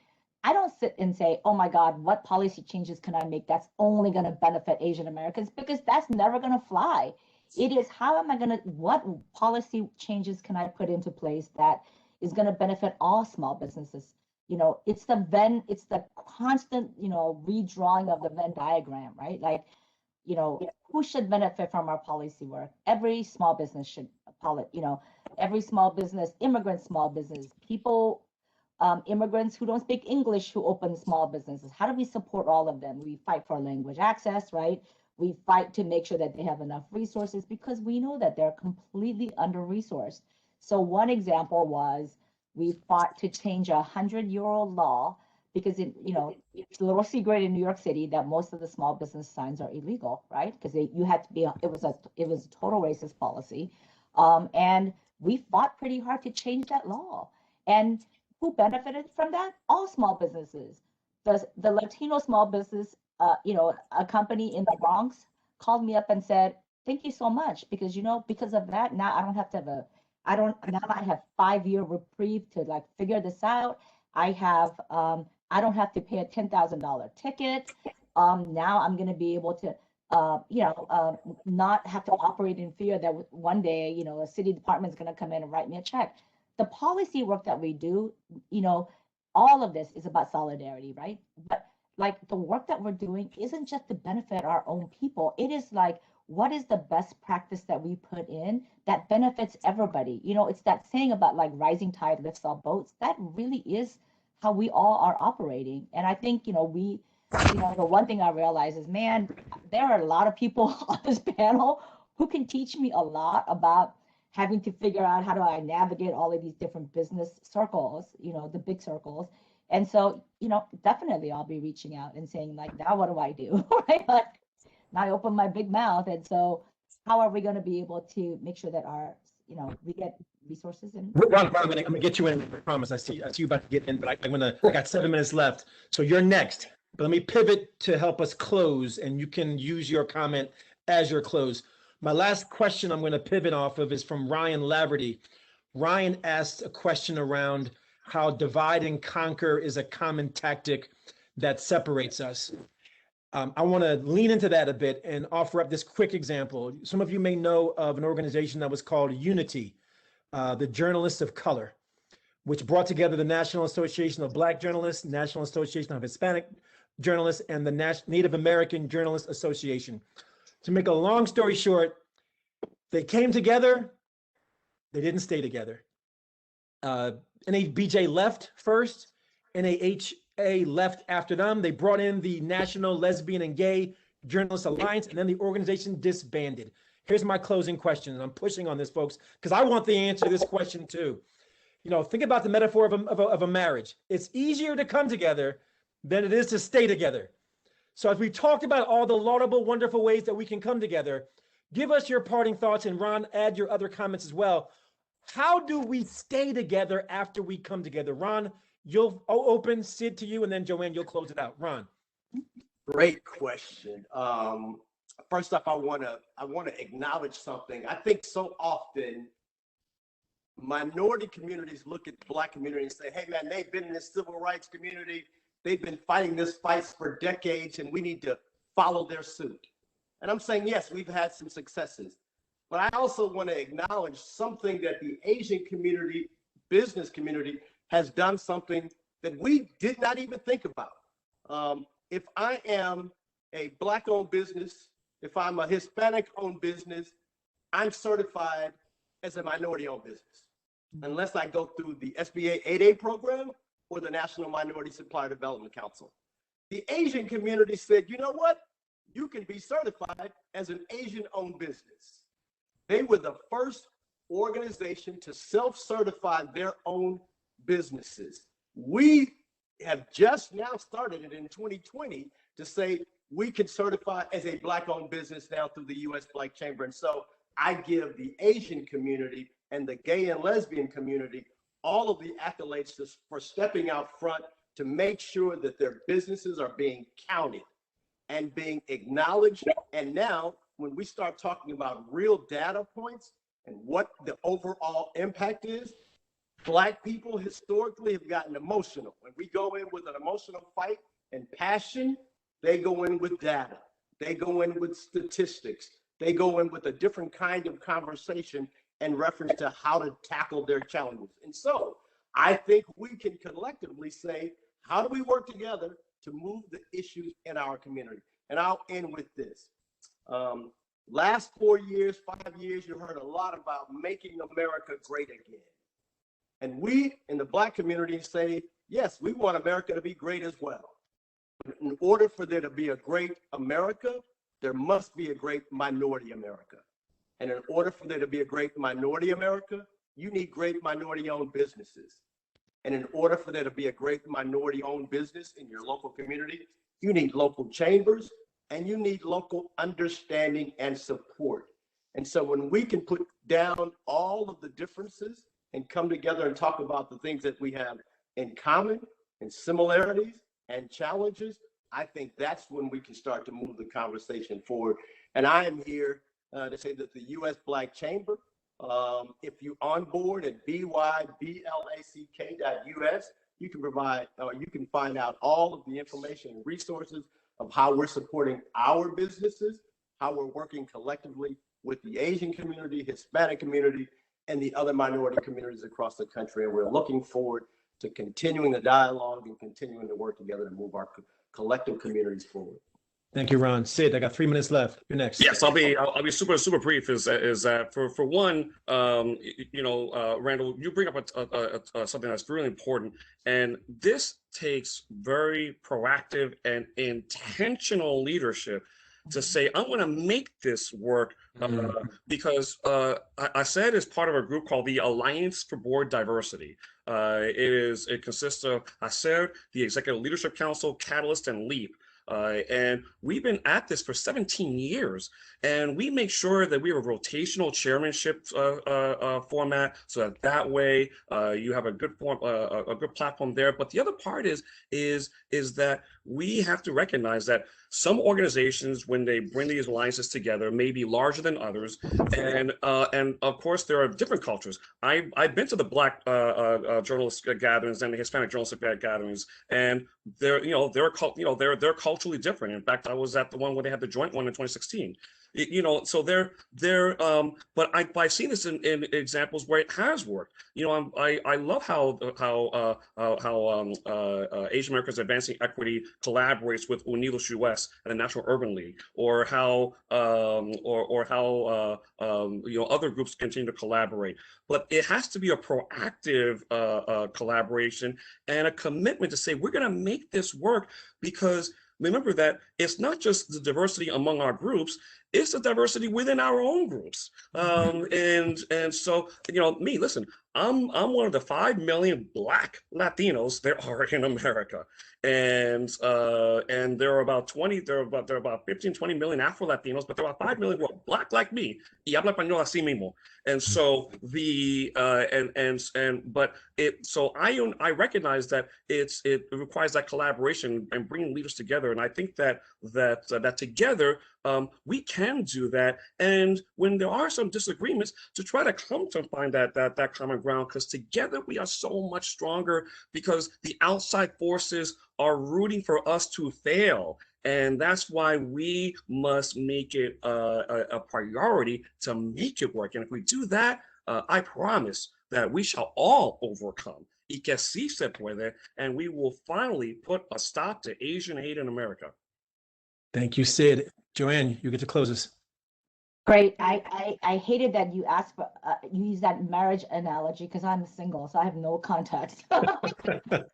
I don't sit and say, oh my God, what policy changes can I make that's only going to benefit Asian Americans? Because that's never going to fly. It is, how am I going to, what policy changes can I put into place that is going to benefit all small businesses? You know, it's the constant, you know, redrawing of the Venn diagram, right? Like, you know, who should benefit from our policy work? Every small business should, you know, every small business, immigrant small business, people, immigrants who don't speak English who open small businesses. How do we support all of them? We fight for language access, right? We fight to make sure that they have enough resources, because we know that they're completely under-resourced. So one example was we fought to change a 100-year-old law, because you know, it's a little secret in New York City that most of the small business signs are illegal, right? Because you had to be, it was a total racist policy. And we fought pretty hard to change that law. And who benefited from that? All small businesses. The Latino small business, you know, a company in the Bronx called me up and said, thank you so much, because, you know, because of that, now I don't have to have now I have 5-year reprieve to like figure this out. I have, I don't have to pay a $10,000 ticket. Now I'm going to be able to, you know, not have to operate in fear that one day, you know, a city department is going to come in and write me a check. The policy work that we do, you know, all of this is about solidarity, right? But like the work that we're doing isn't just to benefit our own people. It is like, what is the best practice that we put in that benefits everybody? You know, it's that saying about like rising tide lifts all boats. That really is how we all are operating. And I think, you know, you know, the one thing I realize is, man, there are a lot of people on this panel who can teach me a lot about having to figure out how do I navigate all of these different business circles, you know, the big circles. And so, you know, definitely I'll be reaching out and saying like, now what do I do? Right? Like, now I open my big mouth. And so how are we going to be able to make sure that our, you know, we get resources and Ron, I'm gonna get you in, I promise. I see you about to get in, but I got 7 minutes left. So you're next. But let me pivot to help us close, and you can use your comment as your close. My last question I'm going to pivot off of is from Ryan Laverty. Ryan asked a question around how divide and conquer is a common tactic that separates us. I want to lean into that a bit and offer up this quick example. Some of you may know of an organization that was called Unity, the Journalists of Color, which brought together the National Association of Black Journalists, National Association of Hispanic Journalists, and the Native American Journalists Association. To make a long story short, they came together, they didn't stay together. NABJ left first, NAHA left after them. They brought in the National Lesbian and Gay Journalists Alliance, and then the organization disbanded. Here's my closing question, and I'm pushing on this, folks, because I want the answer to this question too. You know, think about the metaphor of a marriage. It's easier to come together than it is to stay together. So as we talked about all the laudable, wonderful ways that we can come together, give us your parting thoughts, and Ron, add your other comments as well. How do we stay together after we come together? Ron, you'll open, Sid to you, and then Joanne, you'll close it out. Ron. Great question. First off, I want to acknowledge something. I think so often minority communities look at the Black community and say, hey man, they've been in this civil rights community. They've been fighting this fight for decades, and we need to follow their suit. And I'm saying, yes, we've had some successes, but I also want to acknowledge something that the Asian community, business community, has done, something that we did not even think about. If I am a Black-owned business, if I'm a Hispanic-owned business, I'm certified as a minority-owned business, unless I go through the SBA 8A program or the National Minority Supplier Development Council. The Asian community said, you know what? You can be certified as an Asian-owned business. They were the first organization to self-certify their own businesses. We have just now started it in 2020 to say we can certify as a Black-owned business now through the U.S. Black Chamber. And so I give the Asian community and the gay and lesbian community all of the accolades for stepping out front to make sure that their businesses are being counted and being acknowledged. And now, when we start talking about real data points and what the overall impact is, Black people historically have gotten emotional. When we go in with an emotional fight and passion, they go in with data. They go in with statistics. They go in with a different kind of conversation in reference to how to tackle their challenges. And so I think we can collectively say, how do we work together to move the issues in our community? And I'll end with this. Last 4 years, 5 years, you heard a lot about making America great again. And we in the Black community say, yes, we want America to be great as well. But in order for there to be a great America, there must be a great minority America. And in order for there to be a great minority America, you need great minority-owned businesses. And in order for there to be a great minority-owned business in your local community, you need local chambers and you need local understanding and support. And so when we can put down all of the differences and come together and talk about the things that we have in common and similarities and challenges, I think that's when we can start to move the conversation forward. And I am here to say that the U.S. Black Chamber, if you on board at byblack.us, you can find out all of the information and resources of how we're supporting our businesses, how we're working collectively with the Asian community, Hispanic community, and the other minority communities across the country. And we're looking forward to continuing the dialogue and continuing to work together to move our collective communities forward. Thank you, Ron. Sid, I got 3 minutes left. You're next. Yes, I'll be super brief. Is that for one, Randall, you bring up something that's really important, and this takes very proactive and intentional leadership to say, I'm going to make this work because I said as part of a group called the Alliance for Board Diversity. It consists of ACER, the Executive Leadership Council, Catalyst, and LEAP. And we've been at this for 17 years, and we make sure that we have a rotational chairmanship format, so that way you have a good platform there. But the other part is that we have to recognize that some organizations, when they bring these alliances together, may be larger than others, and of course there are different cultures. I've been to the Black journalist gatherings and the Hispanic journalist gatherings, and they're culturally different. In fact, I was at the one where they had the joint one in 2016. So but I've seen this in examples where it has worked. I love how Asian Americans Advancing Equity collaborates with Unidos US and the National Urban League, or how other groups continue to collaborate. But it has to be a proactive collaboration and a commitment to say, we're going to make this work, because remember that it's not just the diversity among our groups, it's the diversity within our own groups. And so, listen, I'm one of the 5 million Black Latinos there are in America. And there are about 15, 20 million Afro-Latinos, but there are 5 million who are Black like me. Y habla español así mismo. And so I recognize that it requires that collaboration and bringing leaders together. And I think that together we can do that. And when there are some disagreements, to try to come to find that common ground, because together we are so much stronger, because the outside forces are rooting for us to fail. And that's why we must make it a priority to make it work. And if we do that, I promise that we shall all overcome. Y que sí se puede, and we will finally put a stop to Asian hate in America. Thank you, Sid. Joanne, you get to close us. Great. I hated that you asked for you use that marriage analogy, because I'm single, so I have no context. But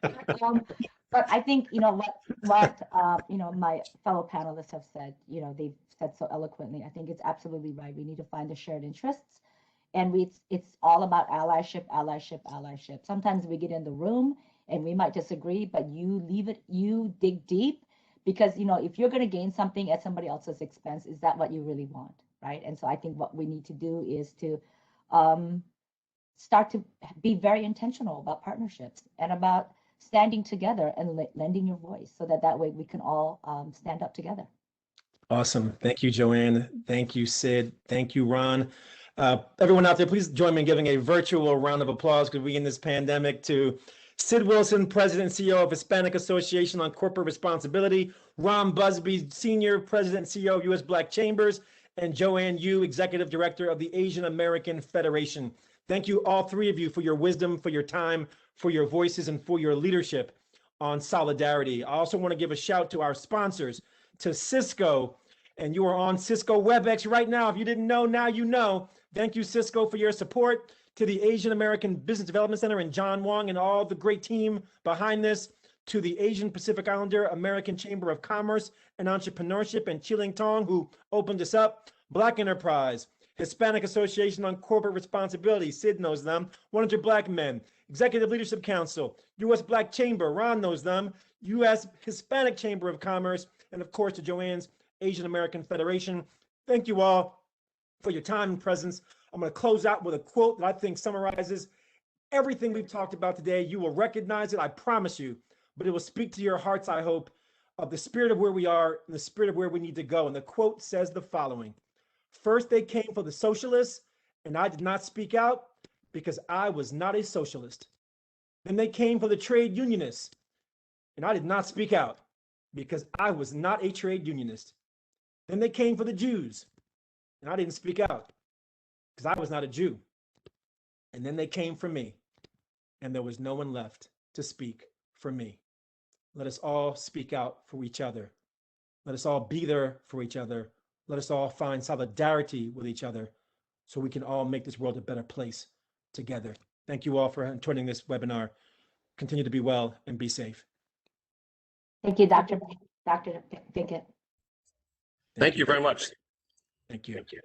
I think what my fellow panelists have said. They've said so eloquently. I think it's absolutely right. We need to find the shared interests, and it's all about allyship, allyship, allyship. Sometimes we get in the room and we might disagree, but you dig deep, because if you're going to gain something at somebody else's expense, is that what you really want? right? And so I think what we need to do is to start to be very intentional about partnerships and about standing together and lending your voice so that way we can all stand up together. Awesome. Thank you, Joanne. Thank you, Sid. Thank you, Ron. Everyone out there, please join me in giving a virtual round of applause because we in this pandemic to Sid Wilson, President and CEO of Hispanic Association on Corporate Responsibility, Ron Busby, Senior President and CEO of U.S. Black Chambers, and Joanne Yu, Executive Director of the Asian American Federation. Thank you, all three of you, for your wisdom, for your time, for your voices, and for your leadership on solidarity. I also want to give a shout to our sponsors, to Cisco, and you are on Cisco WebEx right now. If you didn't know, now you know. Thank you, Cisco, for your support. To the Asian American Business Development Center and John Wong and all the great team behind this. To the Asian Pacific Islander American Chamber of Commerce and Entrepreneurship and Chiling Tong, who opened this up. Black Enterprise, Hispanic Association on Corporate Responsibility, Sid knows them. 100 Black Men, Executive Leadership Council, U.S. Black Chamber, Ron knows them. U.S. Hispanic Chamber of Commerce, and of course to Joanne's Asian American Federation. Thank you all for your time and presence. I'm going to close out with a quote that I think summarizes everything we've talked about today. You will recognize it, I promise you, but it will speak to your hearts, I hope, of the spirit of where we are and the spirit of where we need to go. And the quote says the following: "First they came for the socialists, and I did not speak out because I was not a socialist. Then they came for the trade unionists, and I did not speak out because I was not a trade unionist. Then they came for the Jews, and I didn't speak out because I was not a Jew. And then they came for me, and there was no one left to speak for me." Let us all speak out for each other. Let us all be there for each other. Let us all find solidarity with each other so we can all make this world a better place together. Thank you all for joining this webinar. Continue to be well and be safe. Thank you, Dr. Pinkett. Thank you very much. Thank you. Thank you.